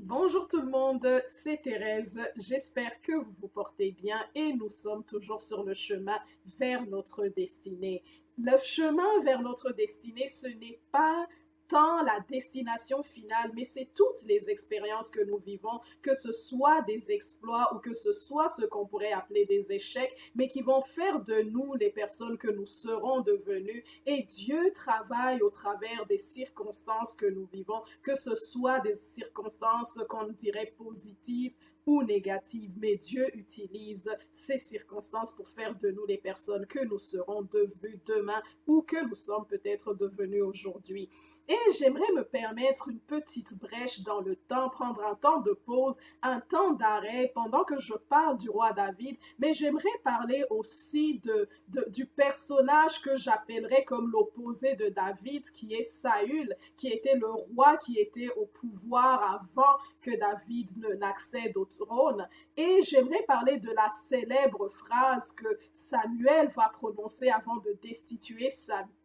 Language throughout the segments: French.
Bonjour tout le monde, c'est Thérèse. J'espère que vous vous portez bien et nous sommes toujours sur le chemin vers notre destinée. Le chemin vers notre destinée, ce n'est pas tant la destination finale, mais c'est toutes les expériences que nous vivons, que ce soit des exploits ou que ce soit ce qu'on pourrait appeler des échecs, mais qui vont faire de nous les personnes que nous serons devenues. Et Dieu travaille au travers des circonstances que nous vivons, que ce soit des circonstances qu'on dirait positives ou négatives, mais Dieu utilise ces circonstances pour faire de nous les personnes que nous serons devenues demain ou que nous sommes peut-être devenus aujourd'hui. Et j'aimerais me permettre une petite brèche dans le temps, prendre un temps de pause, un temps d'arrêt pendant que je parle du roi David, mais j'aimerais parler aussi du personnage que j'appellerais comme l'opposé de David, qui est Saül, qui était le roi qui était au pouvoir avant que David n'accède au trône. Et j'aimerais parler de la célèbre phrase que Samuel va prononcer avant de destituer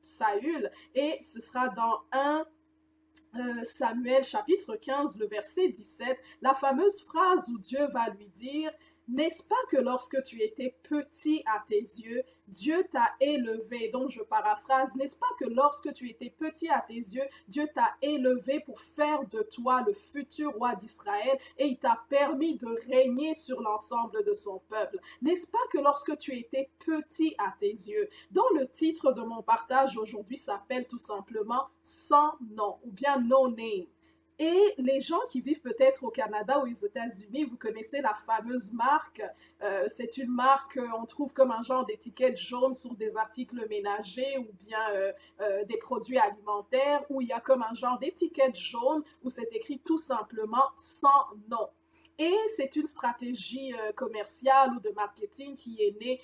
Saül, et ce sera dans Samuel chapitre 15, le verset 17, la fameuse phrase où Dieu va lui dire: n'est-ce pas que lorsque tu étais petit à tes yeux, Dieu t'a élevé? Donc je paraphrase, n'est-ce pas que lorsque tu étais petit à tes yeux, Dieu t'a élevé pour faire de toi le futur roi d'Israël et il t'a permis de régner sur l'ensemble de son peuple? N'est-ce pas que lorsque tu étais petit à tes yeux, dont le titre de mon partage aujourd'hui s'appelle tout simplement Sans nom ou bien No Name. Et les gens qui vivent peut-être au Canada ou aux États-Unis, vous connaissez la fameuse marque. C'est une marque qu'on trouve comme un genre d'étiquette jaune sur des articles ménagers ou bien des produits alimentaires, où il y a comme un genre d'étiquette jaune où c'est écrit tout simplement sans nom. Et c'est une stratégie commerciale ou de marketing qui est née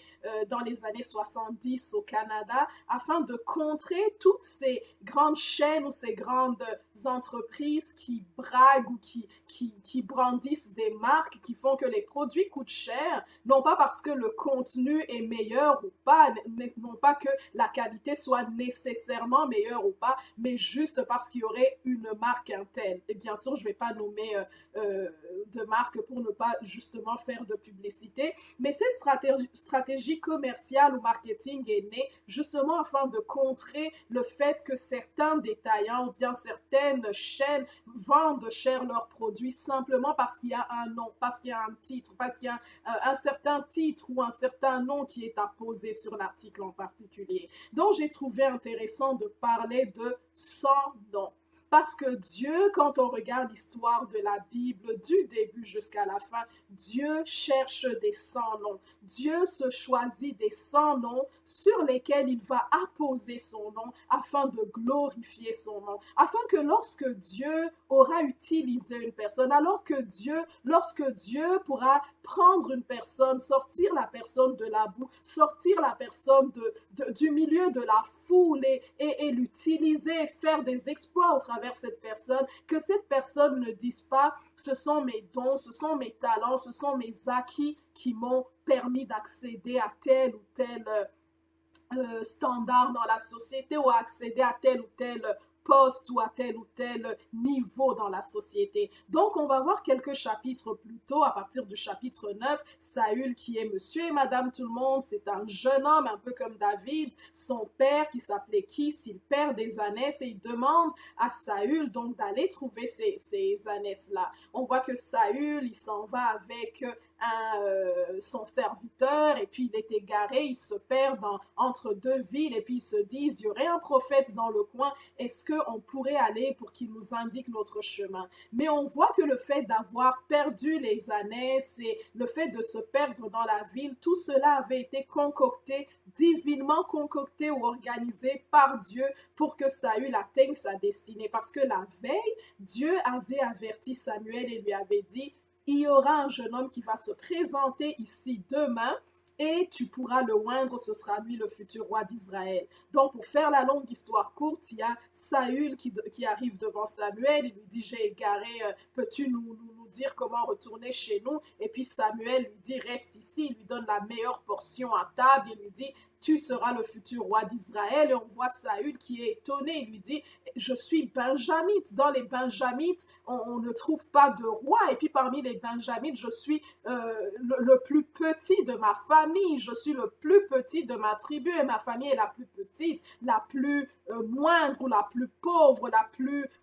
dans les années 70 au Canada afin de contrer toutes ces grandes chaînes ou ces grandes entreprises qui braguent ou qui brandissent des marques qui font que les produits coûtent cher, non pas parce que le contenu est meilleur ou pas, non pas que la qualité soit nécessairement meilleure ou pas, mais juste parce qu'il y aurait une marque Intel. Et bien sûr, je ne vais pas nommer de marque pour ne pas justement faire de publicité, mais cette stratégie commerciale ou marketing est née justement afin de contrer le fait que certains détaillants ou bien certaines chaînes vendent cher leurs produits simplement parce qu'il y a un nom, parce qu'il y a un titre, parce qu'il y a un certain titre ou un certain nom qui est apposé sur l'article en particulier. Donc j'ai trouvé intéressant de parler de sans nom. Parce que Dieu, quand on regarde l'histoire de la Bible, du début jusqu'à la fin, Dieu cherche des sans-noms. Dieu se choisit des sans-noms sur lesquels il va apposer son nom afin de glorifier son nom. Afin que lorsque Dieu aura utilisé une personne, lorsque Dieu pourra prendre une personne, sortir la personne de la boue, sortir la personne du milieu de la foule et l'utiliser, faire des exploits au travers de cette personne, que cette personne ne dise pas: ce sont mes dons, ce sont mes talents, ce sont mes acquis qui m'ont permis d'accéder à tel ou tel standard dans la société ou accéder à tel ou tel poste ou à tel ou tel niveau dans la société. Donc, on va voir quelques chapitres plus tôt, à partir du chapitre 9, Saül qui est monsieur et madame tout le monde, c'est un jeune homme, un peu comme David, son père qui s'appelait Kis, il perd des ânesses et il demande à Saül donc d'aller trouver ces ânesses-là. On voit que Saül, il s'en va avec son serviteur et puis il est égaré, il se perd entre deux villes et puis ils se disent: il y aurait un prophète dans le coin, est-ce qu'on pourrait aller pour qu'il nous indique notre chemin? Mais on voit que le fait d'avoir perdu les années, c'est le fait de se perdre dans la ville, tout cela avait été concocté, divinement concocté ou organisé par Dieu pour que Saül atteigne sa destinée. Parce que la veille, Dieu avait averti Samuel et lui avait dit: il y aura un jeune homme qui va se présenter ici demain et tu pourras le oindre, ce sera lui le futur roi d'Israël. Donc, pour faire la longue histoire courte, il y a Saül qui arrive devant Samuel, il lui dit: j'ai égaré, peux-tu nous dire comment retourner chez nous? Et puis Samuel lui dit: reste ici, il lui donne la meilleure portion à table, il lui dit: tu seras le futur roi d'Israël. Et on voit Saül qui est étonné, il lui dit, je suis benjamite. Dans les benjamites, on ne trouve pas de roi. Et puis parmi les benjamites, je suis le plus petit de ma famille. Je suis le plus petit de ma tribu et ma famille est la plus petite, la plus moindre ou la plus pauvre,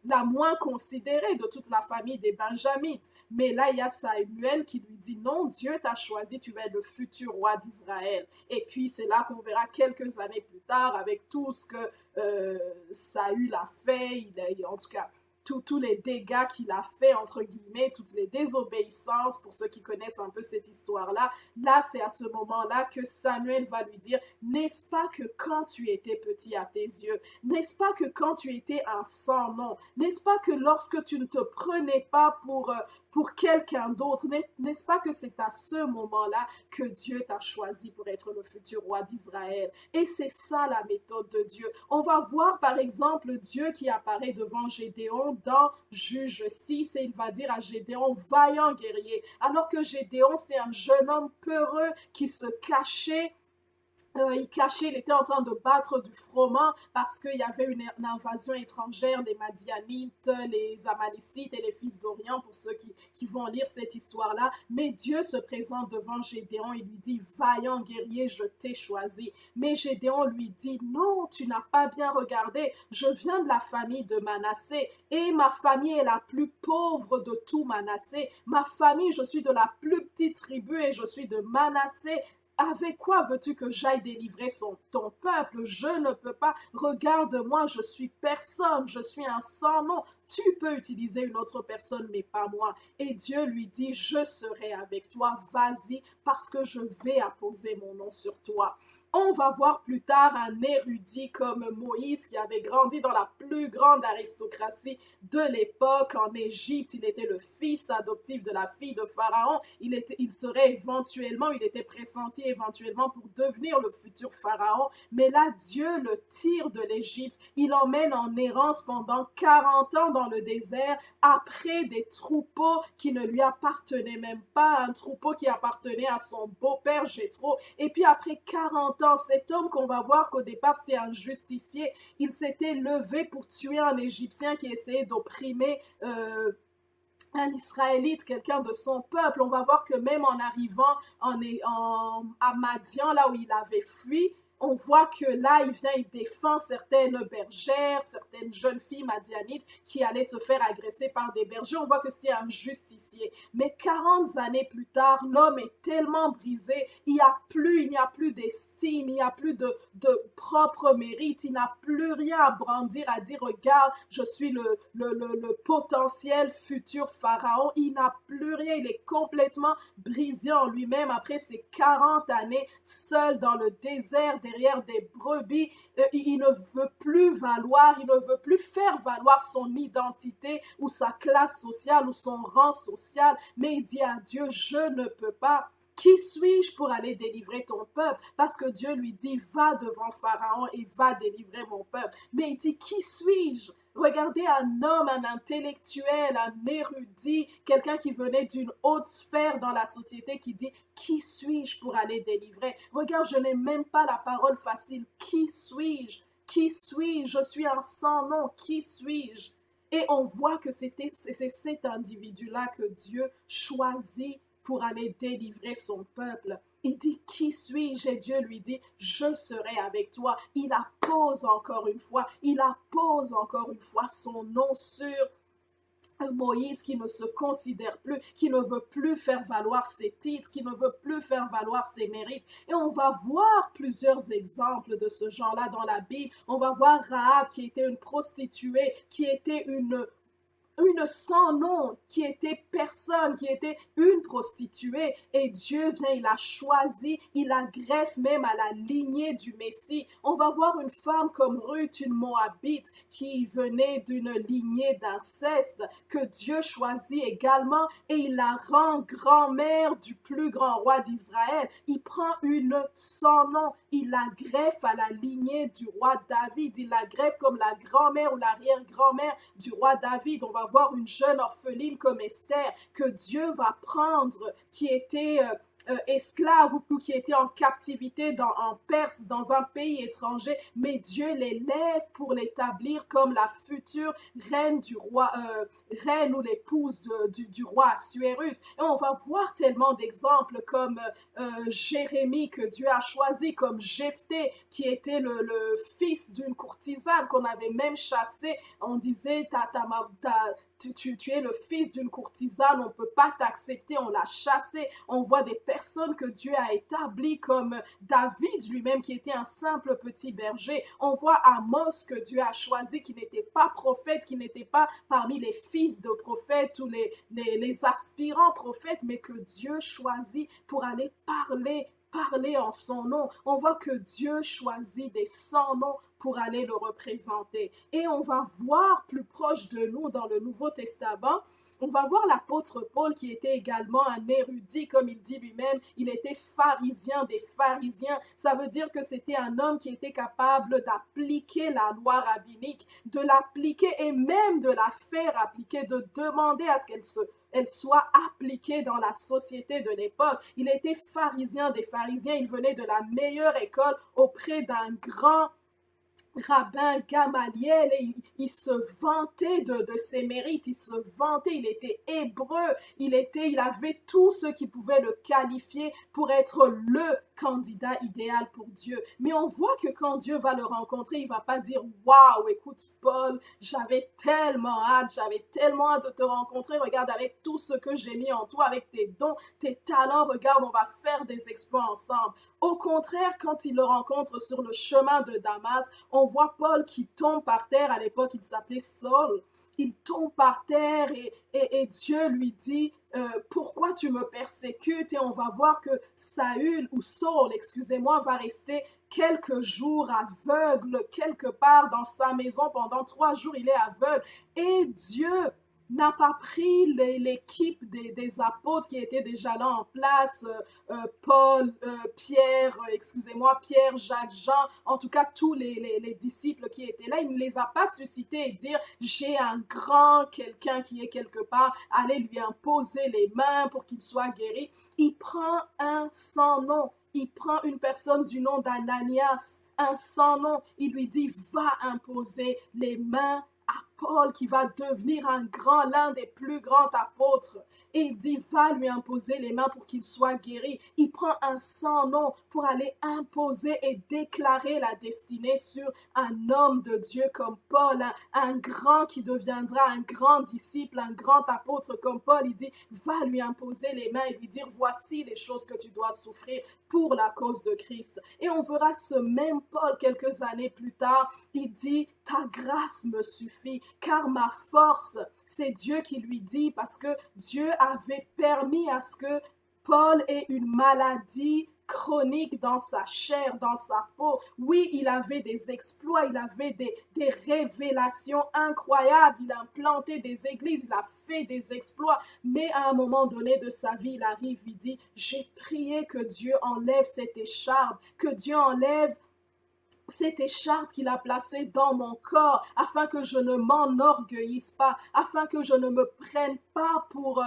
la moins considérée de toute la famille des benjamites. Mais là, il y a Samuel qui lui dit, non, Dieu t'a choisi, tu vas être le futur roi d'Israël. Et puis c'est là qu'on verra quelques années plus tard avec tout ce que Saül a fait, en tout cas tous les dégâts qu'il a fait, entre guillemets, toutes les désobéissances, pour ceux qui connaissent un peu cette histoire-là. Là, c'est à ce moment-là que Samuel va lui dire, n'est-ce pas que quand tu étais petit à tes yeux, n'est-ce pas que quand tu étais un sans nom, n'est-ce pas que lorsque tu ne te prenais pas pour quelqu'un d'autre, n'est-ce pas que c'est à ce moment-là que Dieu t'a choisi pour être le futur roi d'Israël? Et c'est ça la méthode de Dieu. On va voir par exemple Dieu qui apparaît devant Gédéon dans Juge 6 et il va dire à Gédéon, vaillant guerrier, alors que Gédéon c'était un jeune homme peureux qui se cachait. Il était en train de battre du froment parce qu'il y avait une invasion étrangère des Madianites, les Amalicites et les fils d'Orient, pour ceux qui vont lire cette histoire-là. Mais Dieu se présente devant Gédéon et lui dit, vaillant guerrier, je t'ai choisi. Mais Gédéon lui dit, non, tu n'as pas bien regardé, je viens de la famille de Manassé et ma famille est la plus pauvre de tout Manassé. Ma famille, je suis de la plus petite tribu et je suis de Manassé. Avec quoi veux-tu que j'aille délivrer ton peuple? Je ne peux pas. Regarde-moi, je suis personne, je suis un sans-nom. Tu peux utiliser une autre personne, mais pas moi. Et Dieu lui dit, je serai avec toi, vas-y, parce que je vais apposer mon nom sur toi. On va voir plus tard un érudit comme Moïse qui avait grandi dans la plus grande aristocratie de l'époque en Égypte. Il était le fils adoptif de la fille de Pharaon. Il était pressenti éventuellement pour devenir le futur Pharaon. Mais là, Dieu le tire de l'Égypte. Il l'emmène en errance pendant 40 ans dans le désert après des troupeaux qui ne lui appartenaient même pas, un troupeau qui appartenait à son beau-père Jéthro. Et puis après 40 ans, cet homme qu'on va voir qu'au départ c'était un justicier, il s'était levé pour tuer un Égyptien qui essayait d'opprimer un Israélite, quelqu'un de son peuple. On va voir que même en arrivant à Madian, là où il avait fui, on voit que là, il vient, il défend certaines bergères, certaines jeunes filles madianites qui allaient se faire agresser par des bergers. On voit que c'était un justicier. Mais 40 années plus tard, l'homme est tellement brisé, il n'y a plus d'estime, il n'y a plus de propre mérite, il n'a plus rien à brandir, à dire, regarde, je suis le potentiel futur pharaon. Il n'a plus rien, il est complètement brisé en lui-même après ces 40 années seul dans le désert derrière des brebis. Il ne veut plus valoir, il ne veut plus faire valoir son identité ou sa classe sociale ou son rang social, mais il dit à Dieu, je ne peux pas. Qui suis-je pour aller délivrer ton peuple? Parce que Dieu lui dit, va devant Pharaon et va délivrer mon peuple. Mais il dit, qui suis-je? Regardez un homme, un intellectuel, un érudit, quelqu'un qui venait d'une haute sphère dans la société qui dit, qui suis-je pour aller délivrer? Regarde, je n'ai même pas la parole facile. Qui suis-je? Qui suis-je? Je suis un sans-nom. Qui suis-je? Et on voit que c'est cet individu-là que Dieu choisit pour aller délivrer son peuple. Il dit, qui suis-je? Et Dieu lui dit, je serai avec toi. Il appose encore une fois, son nom sur Moïse qui ne se considère plus, qui ne veut plus faire valoir ses titres, qui ne veut plus faire valoir ses mérites. Et on va voir plusieurs exemples de ce genre-là dans la Bible. On va voir Rahab qui était une prostituée, qui était une sans nom, qui était personne, qui était une prostituée. Et Dieu vient, il a choisi, il la greffe même à la lignée du Messie. On va voir une femme comme Ruth, une Moabite, qui venait d'une lignée d'inceste, que Dieu choisit également, et il la rend grand-mère du plus grand roi d'Israël. Il prend une sans nom, il la greffe à la lignée du roi David, il la greffe comme la grand-mère ou l'arrière-grand-mère du roi David. On va voir une jeune orpheline comme Esther que Dieu va prendre, qui était esclaves ou qui étaient en captivité en Perse, dans un pays étranger, mais Dieu les lève pour l'établir comme la future reine du roi, reine ou l'épouse du roi Assuérus. Et on va voir tellement d'exemples comme Jérémie que Dieu a choisi, comme Jephthé qui était le fils d'une courtisane qu'on avait même chassé. On disait, tu es le fils d'une courtisane, on ne peut pas t'accepter, on l'a chassé. On voit des personnes que Dieu a établies comme David lui-même qui était un simple petit berger. On voit Amos que Dieu a choisi qui n'était pas prophète, qui n'était pas parmi les fils de prophètes ou les aspirants prophètes, mais que Dieu choisit pour aller parler en son nom. On voit que Dieu choisit des sans-noms pour aller le représenter. Et on va voir plus proche de nous dans le Nouveau Testament, on va voir l'apôtre Paul qui était également un érudit, comme il dit lui-même, il était pharisien des pharisiens. Ça veut dire que c'était un homme qui était capable d'appliquer la loi rabbinique, de l'appliquer et même de la faire appliquer, de demander à ce elle soit appliquée dans la société de l'époque. Il était pharisien des pharisiens, il venait de la meilleure école auprès d'un grand rabbin Gamaliel, et il se vantait de ses mérites, il se vantait, il était hébreu, il avait tout ce qui pouvait le qualifier pour être le candidat idéal pour Dieu. Mais on voit que quand Dieu va le rencontrer, il va pas dire waouh, écoute Paul, j'avais tellement hâte de te rencontrer, regarde avec tout ce que j'ai mis en toi, avec tes dons, tes talents, regarde, on va faire des exploits ensemble. Au contraire, quand il le rencontre sur le chemin de Damas, on voit Paul qui tombe par terre. À l'époque, il s'appelait Saul. Il tombe par terre et Dieu lui dit, pourquoi tu me persécutes? Et on va voir que Saul, excusez-moi, va rester quelques jours aveugle quelque part dans sa maison. Pendant 3 jours, il est aveugle. Et Dieu n'a pas pris l'équipe des apôtres qui étaient déjà là en place, Paul, Pierre, excusez-moi, Pierre, Jacques, Jean, en tout cas tous les disciples qui étaient là, il ne les a pas suscités et dire j'ai un grand quelqu'un qui est quelque part, allez lui imposer les mains pour qu'il soit guéri. Il prend un sans nom, il prend une personne du nom d'Ananias, un sans nom, il lui dit va imposer les mains à Paul qui va devenir l'un des plus grands apôtres. Et il dit, va lui imposer les mains pour qu'il soit guéri. Il prend un sans nom pour aller imposer et déclarer la destinée sur un homme de Dieu comme Paul, un grand qui deviendra un grand disciple, un grand apôtre comme Paul. Il dit, va lui imposer les mains et lui dire, voici les choses que tu dois souffrir pour la cause de Christ. Et on verra ce même Paul quelques années plus tard, il dit, ta grâce me suffit, car ma force, c'est Dieu qui lui dit, parce que Dieu avait permis à ce que Paul ait une maladie chronique dans sa chair, dans sa peau. Oui, il avait des exploits, il avait des révélations incroyables, il a planté des églises, il a fait des exploits, mais à un moment donné de sa vie, il arrive, il dit, j'ai prié que Dieu enlève cette écharpe, que Dieu enlève cette écharpe qu'il a placée dans mon corps, afin que je ne m'enorgueillisse pas, afin que je ne me prenne pas pour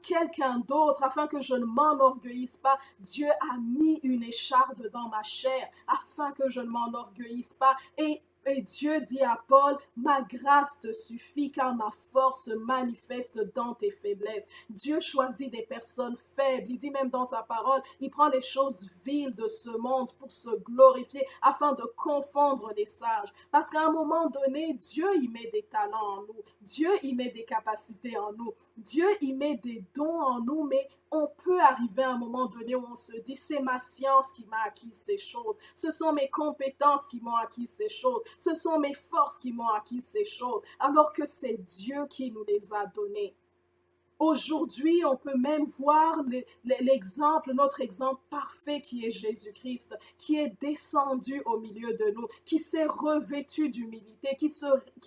quelqu'un d'autre, afin que je ne m'enorgueillisse pas. Dieu a mis une écharpe dans ma chair, afin que je ne m'enorgueillisse pas. Et Dieu dit à Paul, ma grâce te suffit car ma force se manifeste dans tes faiblesses. Dieu choisit des personnes faibles. Il dit même dans sa parole, il prend les choses viles de ce monde pour se glorifier afin de confondre les sages. Parce qu'à un moment donné, Dieu y met des talents en nous. Dieu y met des capacités en nous. Dieu y met des dons en nous, mais on peut arriver à un moment donné où on se dit, c'est ma science qui m'a acquis ces choses, ce sont mes compétences qui m'ont acquis ces choses, ce sont mes forces qui m'ont acquis ces choses, alors que c'est Dieu qui nous les a données. Aujourd'hui, on peut même voir l'exemple, notre exemple parfait qui est Jésus-Christ, qui est descendu au milieu de nous, qui s'est revêtu d'humilité, qui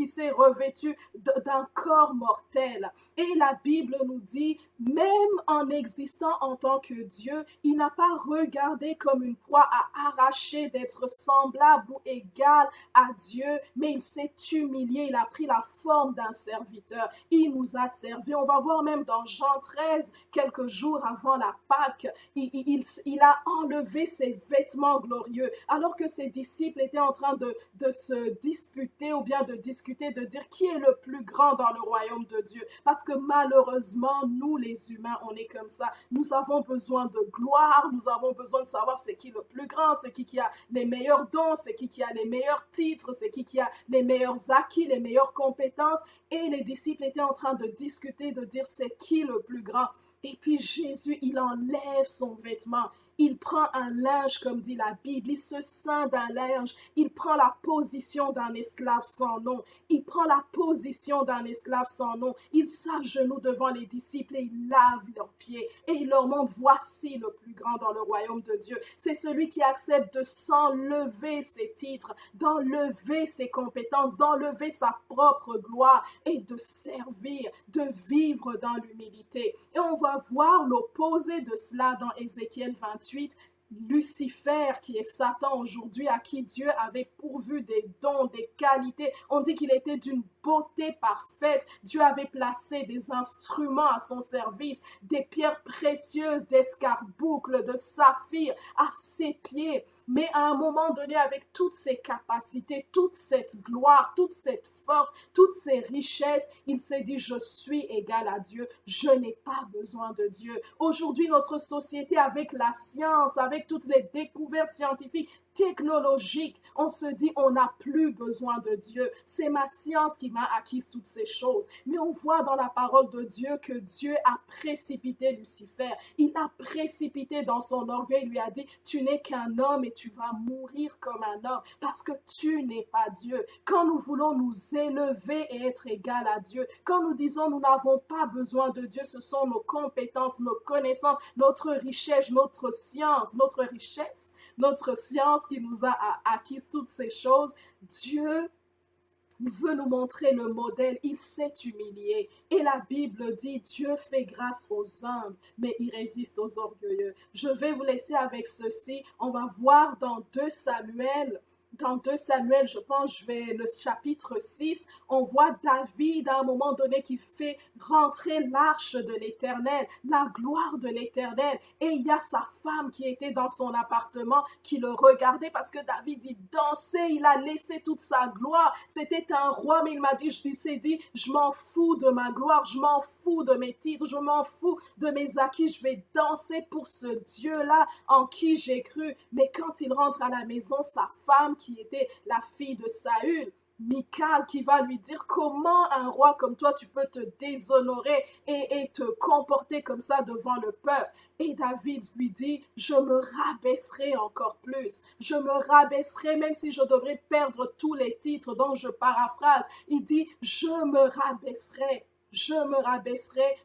s'est revêtu d'un corps mortel. Et la Bible nous dit, même en existant en tant que Dieu, il n'a pas regardé comme une proie à arracher d'être semblable ou égal à Dieu, mais il s'est humilié, il a pris la forme d'un serviteur, il nous a servi. On va voir même même dans Jean 13, quelques jours avant la Pâque, il a enlevé ses vêtements glorieux, alors que ses disciples étaient en train de se disputer ou bien de discuter, de dire qui est le plus grand dans le royaume de Dieu. Parce que malheureusement, nous les humains, on est comme ça. Nous avons besoin de gloire, nous avons besoin de savoir c'est qui le plus grand, c'est qui a les meilleurs dons, c'est qui a les meilleurs titres, c'est qui a les meilleurs acquis, les meilleures compétences. Et les disciples étaient en train de discuter, de dire c'est qui le plus grand. Et puis Jésus, il enlève son vêtement. Il prend un linge, comme dit la Bible, il se ceint d'un linge, il prend la position d'un esclave sans nom, il prend la position d'un esclave sans nom, il s'agenouille devant les disciples et il lave leurs pieds et il leur montre, voici le plus grand dans le royaume de Dieu. C'est celui qui accepte de s'enlever ses titres, d'enlever ses compétences, d'enlever sa propre gloire et de servir, de vivre dans l'humilité. Et on va voir l'opposé de cela dans Ézéchiel 28. Lucifer, qui est Satan aujourd'hui, à qui Dieu avait pourvu des dons, des qualités. On dit qu'il était d'une beauté parfaite. Dieu avait placé des instruments à son service, des pierres précieuses, d'escarboucles, de saphirs à ses pieds. Mais à un moment donné, avec toutes ces capacités, toute cette gloire, toute cette force, toutes ces richesses, il s'est dit, je suis égal à Dieu, je n'ai pas besoin de Dieu. Aujourd'hui, notre société, avec la science, avec toutes les découvertes scientifiques, technologiques, on se dit, on n'a plus besoin de Dieu. C'est ma science qui m'a acquis toutes ces choses. Mais on voit dans la parole de Dieu que Dieu a précipité Lucifer. Il a précipité dans son orgueil, il lui a dit, tu n'es qu'un homme et tu vas mourir comme un homme parce que tu n'es pas Dieu. Quand nous voulons nous élever et être égal à Dieu, quand nous disons nous n'avons pas besoin de Dieu, ce sont nos compétences, nos connaissances, notre richesse, notre science, notre science qui nous a acquis toutes ces choses. Dieu veut nous montrer le modèle, il s'est humilié. Et la Bible dit, Dieu fait grâce aux humbles, mais il résiste aux orgueilleux. Je vais vous laisser avec ceci. On va voir dans 2 Samuel, je pense, le chapitre 6, on voit David à un moment donné qui fait rentrer l'arche de l'Éternel, la gloire de l'Éternel. Et il y a sa femme qui était dans son appartement, qui le regardait parce que David, il dansait, il a laissé toute sa gloire. C'était un roi, mais il s'est dit, je m'en fous de ma gloire, je m'en fous de mes titres, je m'en fous de mes acquis, je vais danser pour ce Dieu-là en qui j'ai cru. Mais quand il rentre à la maison, sa femme, qui était la fille de Saül, Michal, qui va lui dire comment un roi comme toi tu peux te déshonorer et te comporter comme ça devant le peuple. Et David lui dit, je me rabaisserai encore plus, je me rabaisserai même si je devrais perdre tous les titres dont je paraphrase. Il dit, je me rabaisserai,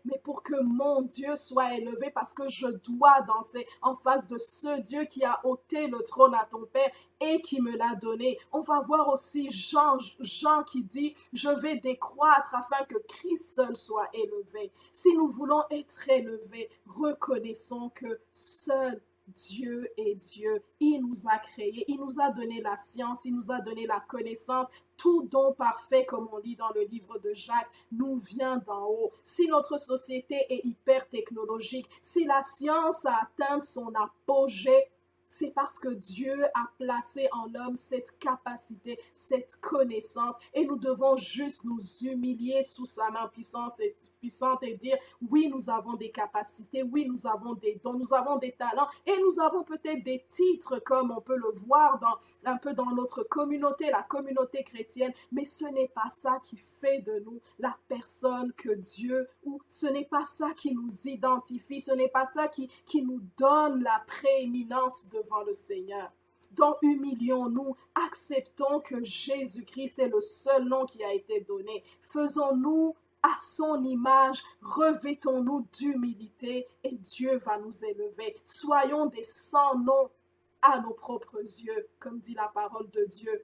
mais pour que mon Dieu soit élevé, parce que je dois danser en face de ce Dieu qui a ôté le trône à ton père et qui me l'a donné. On va voir aussi Jean qui dit, je vais décroître afin que Christ seul soit élevé. Si nous voulons être élevés, reconnaissons que seul Dieu est Dieu. Il nous a créés, il nous a donné la science, il nous a donné la connaissance. Tout don parfait, comme on lit dans le livre de Jacques, nous vient d'en haut. Si notre société est hyper technologique, si la science a atteint son apogée, c'est parce que Dieu a placé en l'homme cette capacité, cette connaissance, et nous devons juste nous humilier sous sa main puissante et dire, oui, nous avons des capacités, oui, nous avons des dons, nous avons des talents, et nous avons peut-être des titres, comme on peut le voir un peu dans notre communauté, la communauté chrétienne, mais ce n'est pas ça qui fait de nous la personne que Dieu, ou ce n'est pas ça qui nous identifie, ce n'est pas ça qui nous donne la prééminence devant le Seigneur. Donc, humilions-nous, acceptons que Jésus-Christ est le seul nom qui a été donné. Faisons-nous à son image, revêtons-nous d'humilité et Dieu va nous élever. Soyons des sans-noms à nos propres yeux, comme dit la parole de Dieu.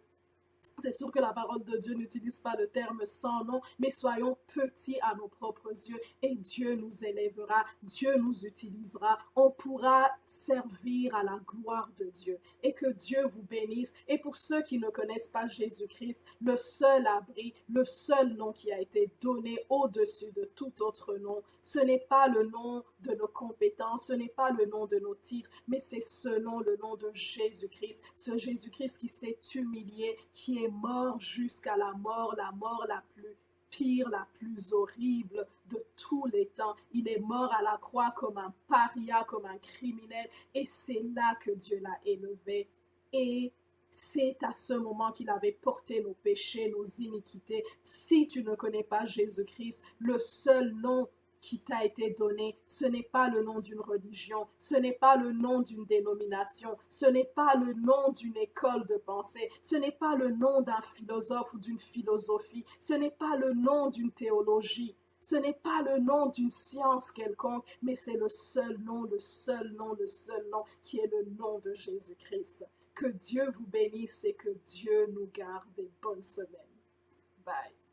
C'est sûr que la parole de Dieu n'utilise pas le terme sans nom, mais soyons petits à nos propres yeux et Dieu nous élèvera, Dieu nous utilisera, on pourra servir à la gloire de Dieu et que Dieu vous bénisse. Et pour ceux qui ne connaissent pas Jésus-Christ, le seul abri, le seul nom qui a été donné au-dessus de tout autre nom, ce n'est pas le nom de nos compétences, ce n'est pas le nom de nos titres, mais c'est ce nom, le nom de Jésus-Christ, ce Jésus-Christ qui s'est humilié, qui est mort jusqu'à la mort la plus pire, la plus horrible de tous les temps. Il est mort à la croix comme un paria, comme un criminel, et c'est là que Dieu l'a élevé. Et c'est à ce moment qu'il avait porté nos péchés, nos iniquités. Si tu ne connais pas Jésus-Christ, le seul nom qui t'a été donné, ce n'est pas le nom d'une religion, ce n'est pas le nom d'une dénomination, ce n'est pas le nom d'une école de pensée, ce n'est pas le nom d'un philosophe ou d'une philosophie, ce n'est pas le nom d'une théologie, ce n'est pas le nom d'une science quelconque, mais c'est le seul nom, le seul nom, le seul nom qui est le nom de Jésus-Christ. Que Dieu vous bénisse et que Dieu nous garde des bonnes semaines. Bye.